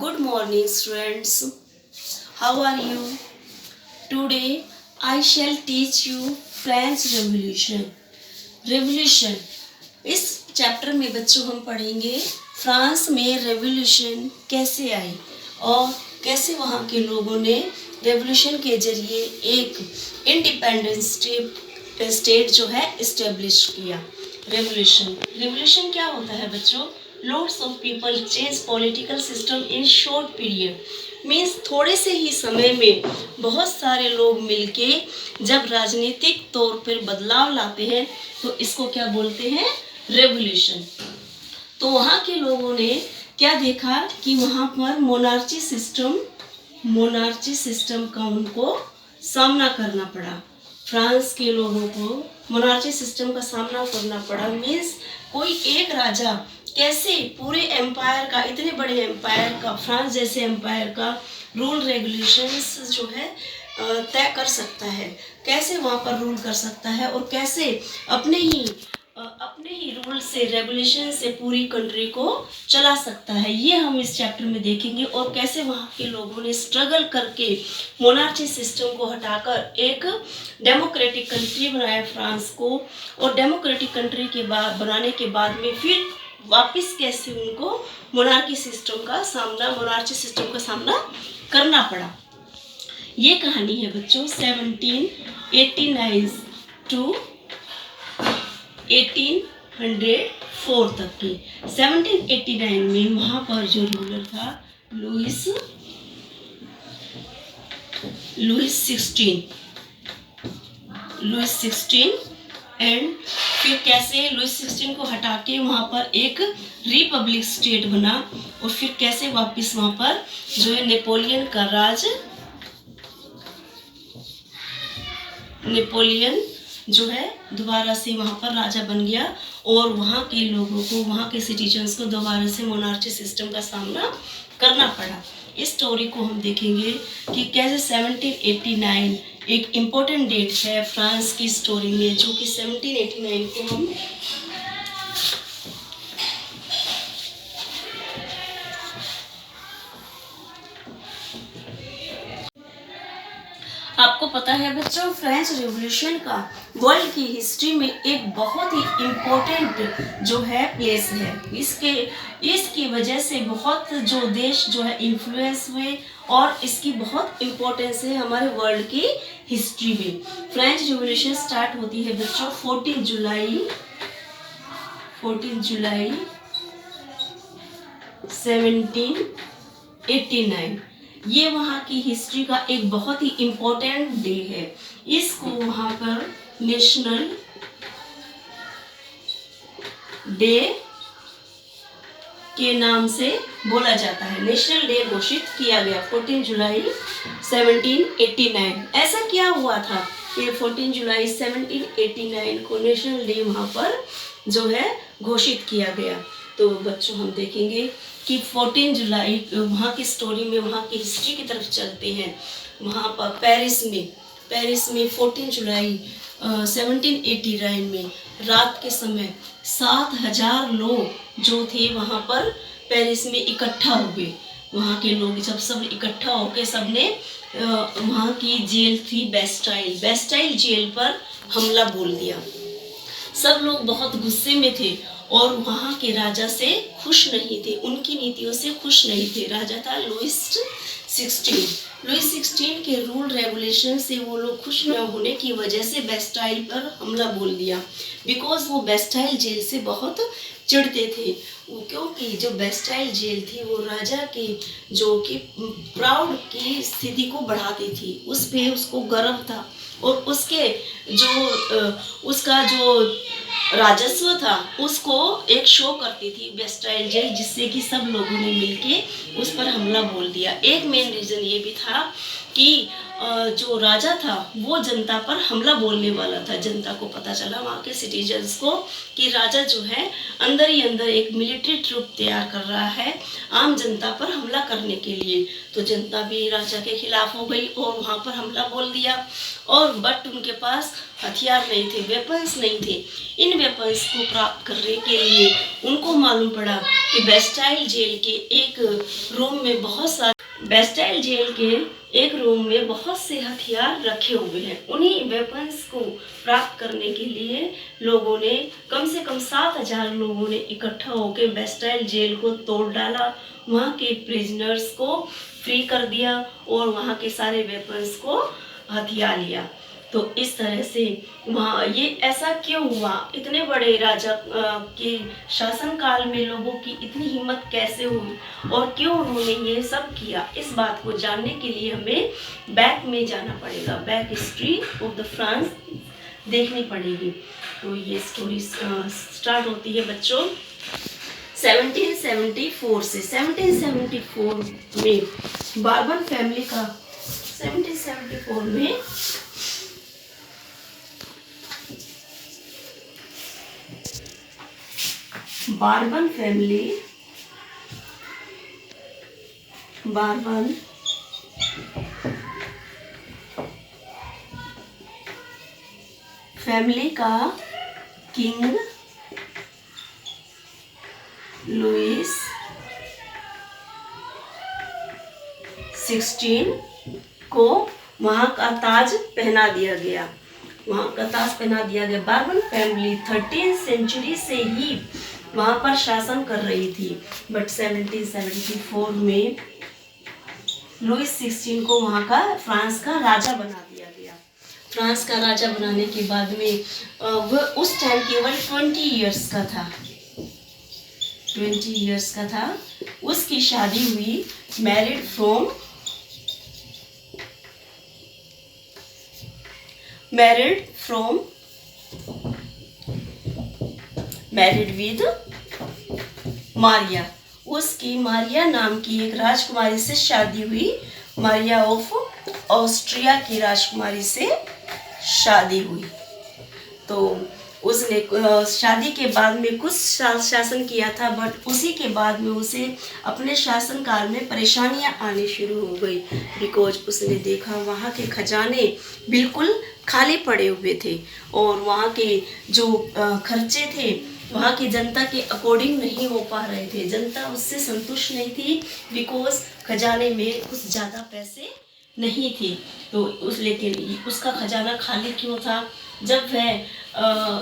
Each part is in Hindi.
Good morning, students. How are you? Today, I shall teach you French Revolution. Revolution. इस चैप्टर में बच्चों हम पढ़ेंगे फ्रांस में रेवोल्यूशन कैसे आई और कैसे वहाँ के लोगों ने रेवोल्यूशन के जरिए एक इंडिपेंडेंट स्टेट जो है इस्टेब्लिश किया। रेवोल्यूशन क्या होता है बच्चों? Loads of people change political system in short period. Means थोड़े से ही समय में बहुत सारे लोग मिलके जब राजनीतिक तौर पर बदलाव लाते हैं तो इसको क्या बोलते हैं? रेवोल्यूशन। तो वहाँ के लोगों ने क्या देखा कि वहाँ पर मोनार्ची सिस्टम का उनको सामना करना पड़ा। फ्रांस के लोगों को मोनार्ची सिस्टम का सामना करना पड़ा। मीन्स कोई एक राजा कैसे पूरे एम्पायर का, इतने बड़े एम्पायर का, फ्रांस जैसे एम्पायर का रूल रेगुलेशंस जो है तय कर सकता है, कैसे वहाँ पर रूल कर सकता है और कैसे अपने ही रूल से, रेगुलेशन से पूरी कंट्री को चला सकता है। ये हम इस चैप्टर में देखेंगे और कैसे वहाँ के लोगों ने स्ट्रगल करके मोनार्ची सिस्टम को हटाकर एक डेमोक्रेटिक कंट्री बनाया फ्रांस को, और डेमोक्रेटिक कंट्री के बाद बनाने के बाद में फिर वापस कैसे उनको मोनार्ची सिस्टम का सामना करना पड़ा। ये कहानी है बच्चों 1789 टू 1804 तक की। 1789 में वहाँ पर जो रूलर था लुइस 16 एंड फिर कैसे लुइस 16 को हटा के वहाँ पर एक रिपब्लिक स्टेट बना और फिर कैसे वापस वहाँ पर जो है नेपोलियन जो है दोबारा से वहाँ पर राजा बन गया और वहाँ के लोगों को, वहाँ के सिटीजन्स को दोबारा से मोनार्ची सिस्टम का सामना करना पड़ा। इस स्टोरी को हम देखेंगे कि कैसे 1789 एक इम्पोर्टेंट डेट है फ्रांस की स्टोरी में, जो कि 1789 को हम आपको पता है बच्चों, फ्रेंच रेवोल्यूशन का वर्ल्ड की हिस्ट्री में एक बहुत ही इम्पोर्टेंट जो है प्लेस है। इसकी वजह से बहुत जो देश जो है इन्फ्लुएंस हुए और इसकी बहुत इम्पोर्टेंस है हमारे वर्ल्ड की हिस्ट्री में। फ्रेंच रेवोल्यूशन स्टार्ट होती है बच्चों 14 जुलाई 1789। ये वहाँ की हिस्ट्री का एक बहुत ही इम्पोर्टेंट डे है। इसको वहाँ पर नेशनल डे के नाम से बोला जाता है। नेशनल डे घोषित किया गया 14 जुलाई 1789। ऐसा क्या हुआ था कि 14 जुलाई 1789 को नेशनल डे वहाँ पर जो है घोषित किया गया? तो बच्चों हम देखेंगे कि 14 जुलाई वहाँ की स्टोरी में, वहाँ की हिस्ट्री की तरफ चलते हैं। वहाँ पर पेरिस में 14 जुलाई 1789 में रात के समय 7,000 लोग जो थे वहाँ पर पेरिस में इकट्ठा हुए। वहाँ के लोग जब सब इकट्ठा होकर सबने वहाँ की जेल थी बेस्टाइल जेल पर हमला बोल दिया। सब लोग बहुत गुस्से में थे और वहाँ के राजा से खुश नहीं थे, उनकी नीतियों से खुश नहीं थे। राजा था लुइस 16 के रूल रेगुलेशन से वो लोग खुश न होने की वजह से बेस्टाइल पर हमला बोल दिया। बिकॉज वो बेस्टाइल जेल से बहुत चिढ़ते थे, क्योंकि जो बेस्टाइल जेल थी वो राजा की जो कि प्राउड की स्थिति को बढ़ाती थी, उस पे उसको गर्व था और उसका जो राजस्व था उसको एक शो करती थी बेस्टाइल जेल, जिससे कि सब लोगों ने मिलके उस पर हमला बोल दिया। एक मेन रीज़न ये भी था कि जो राजा था वो जनता पर हमला बोलने वाला था। जनता को पता चला, वहाँ के सिटीजन्स को, कि राजा जो है अंदर ही अंदर एक मिलिट्री ट्रूप तैयार कर रहा है आम जनता पर हमला करने के लिए। तो जनता भी राजा के खिलाफ हो गई और वहाँ पर हमला बोल दिया। और बट उनके पास हथियार नहीं थे, वेपन्स नहीं थे। इन वेपन्स को प्राप्त करने के लिए उनको मालूम पड़ा कि बेस्टाइल जेल के एक रूम में बहुत से हथियार रखे हुए हैं। उन्हीं वेपन्स को प्राप्त करने के लिए लोगों ने कम से कम 7,000 लोगों ने इकट्ठा होकर बेस्टाइल जेल को तोड़ डाला, वहाँ के प्रिजनर्स को फ्री कर दिया और वहाँ के सारे वेपन्स को हथिया लिया। तो इस तरह से वहाँ ये ऐसा क्यों हुआ, इतने बड़े राजा के शासनकाल में लोगों की इतनी हिम्मत कैसे हुई और क्यों उन्होंने ये सब किया, इस बात को जानने के लिए हमें बैक में जाना पड़ेगा। Back history of the France देखनी पड़ेगी। तो ये स्टोरी स्टार्ट होती है बच्चों 1774 से। 1774 में बार्बन फैमिली का 1774 में बार्बन फैमिली का किंग लुइस 16 को वहाँ का ताज पहना दिया गया। बार्बन फैमिली 13th सेंचुरी से ही वहाँ पर शासन कर रही थी, बट 1774 में लुइस 16 को वहाँ का फ्रांस का राजा बना दिया गया। फ्रांस का राजा बनाने के बाद में वह उस टाइम केवल 20 इयर्स का था। उसकी शादी हुई मैरिड विद मारिया। उसकी मारिया नाम की एक राजकुमारी से शादी हुई। मारिया ऑफ ऑस्ट्रिया की राजकुमारी से शादी हुई। तो उसने शादी के बाद में कुछ साल शासन किया था, बट उसी के बाद में उसे अपने शासनकाल में परेशानियां आनी शुरू हो गई, बिकॉज उसने देखा वहाँ के खजाने बिल्कुल खाली पड़े हुए थे और वहाँ के जो खर्चे थे वहाँ की जनता के अकॉर्डिंग नहीं हो पा रहे थे। जनता उससे संतुष्ट नहीं थी, बिकॉज खजाने में कुछ ज़्यादा पैसे नहीं थे। तो लेकिन उसका खजाना खाली क्यों था? जब वह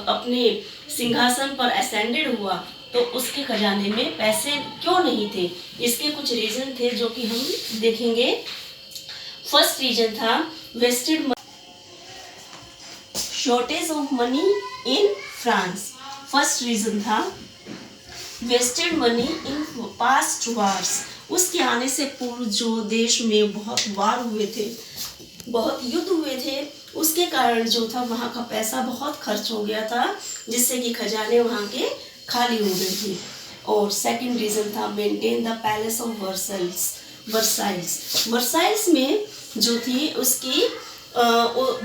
अपने सिंहासन पर असेंडेड हुआ तो उसके खजाने में पैसे क्यों नहीं थे? इसके कुछ रीजन थे जो कि हम देखेंगे। फर्स्ट रीजन था wasted shortage of money in France. First reason था wasted money in past wars. उसके आने से पूर्व जो देश में बहुत वार हुए थे, बहुत युद्ध हुए थे, उसके कारण जो था वहाँ का पैसा बहुत खर्च हो गया था, जिससे कि खजाने वहाँ के खाली हो गए थे। और सेकंड रीजन था maintain the palace of Versailles में जो थी उसकी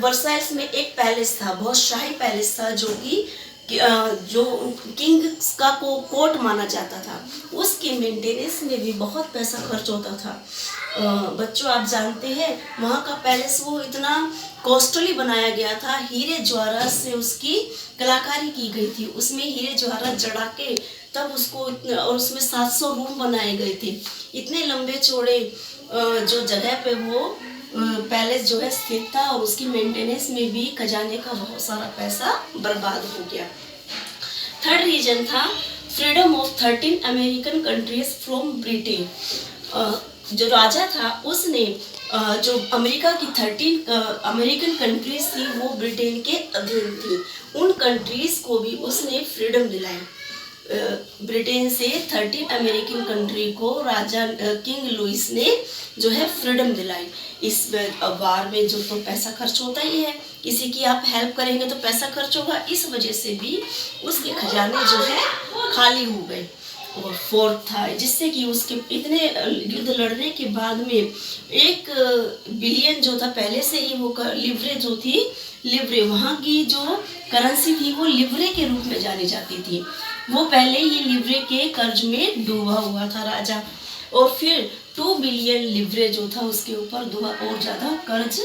वर्साइल्स में एक पैलेस था, बहुत शाही पैलेस था, जो कि जो किंग का कोर्ट माना जाता था। उसके मेंटेनेंस में भी बहुत पैसा खर्च होता था। बच्चों आप जानते हैं वहाँ का पैलेस वो इतना कॉस्टली बनाया गया था, हीरे जवाहरात से उसकी कलाकारी की गई थी। उसमें हीरे जवाहरात जड़ा के तब उसको और उसमें 700 रूम बनाए गए थे। इतने लंबे चौड़े जो जगह पे वो पैलेस जो है स्थित था और उसकी मेंटेनेंस में भी खजाने का बहुत सारा पैसा बर्बाद हो गया। थर्ड रीजन था freedom of 13 American countries from Britain. जो राजा था उसने जो अमेरिका की 13 अमेरिकन कंट्रीज थी वो ब्रिटेन के अधीन थी, उन कंट्रीज को भी उसने फ्रीडम दिलाई। ब्रिटेन से 13 अमेरिकन कंट्री को राजा किंग लुइस ने जो है फ्रीडम दिलाई। इस वार में जो तो पैसा खर्च होता ही है, किसी की आप हेल्प करेंगे तो पैसा खर्च होगा, इस वजह से भी उसके खजाने जो है खाली हो गए। और फोर्थ था जिससे कि उसके इतने युद्ध लड़ने के बाद में 1 बिलियन जो था पहले से ही वो लिवरे जो थी, लिवरे वहाँ की जो करेंसी थी वो लिवरे के रूप में जानी जाती थी। वो पहले ही लिवरे के कर्ज में डूबा हुआ था राजा, और फिर 2 बिलियन लिवरे जो था उसके ऊपर और ज़्यादा कर्ज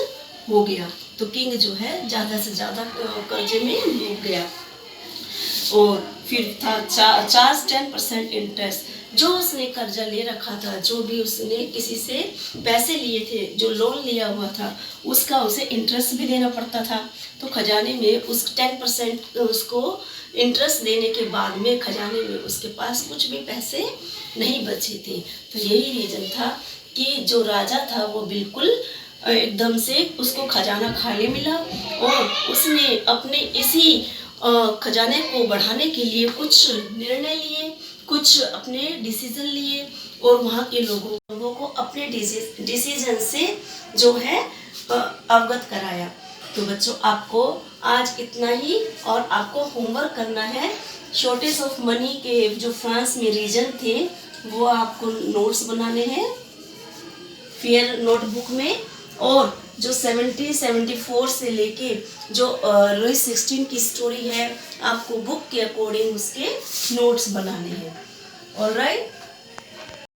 हो गया। तो किंग जो है ज़्यादा से ज़्यादा कर्जे में डूब गया। और फिर था चार्ज 10% इंटरेस्ट। जो उसने कर्जा ले रखा था, जो भी उसने किसी से पैसे लिए थे, जो लोन लिया हुआ था, उसका उसे इंटरेस्ट भी देना पड़ता था। तो खजाने में उस 10% उसको इंटरेस्ट देने के बाद में खजाने में उसके पास कुछ भी पैसे नहीं बचे थे। तो यही रीज़न था कि जो राजा था वो बिल्कुल एकदम से उसको खजाना खाली मिला, और उसने अपने इसी खजाने को बढ़ाने के लिए कुछ निर्णय लिए, कुछ अपने डिसीजन लिए, और वहाँ के लोगों को अपने डिसीजन से जो है अवगत कराया। तो बच्चों, आपको आज इतना ही, और आपको होमवर्क करना है। शॉर्टेज ऑफ मनी के जो फ्रांस में रीजन थे वो आपको नोट्स बनाने हैं फेयर नोटबुक में, और जो 74 से लेके जो लुई 16 की स्टोरी है, आपको बुक के अकॉर्डिंग उसके नोट्स बनाने हैं। ऑलराइट।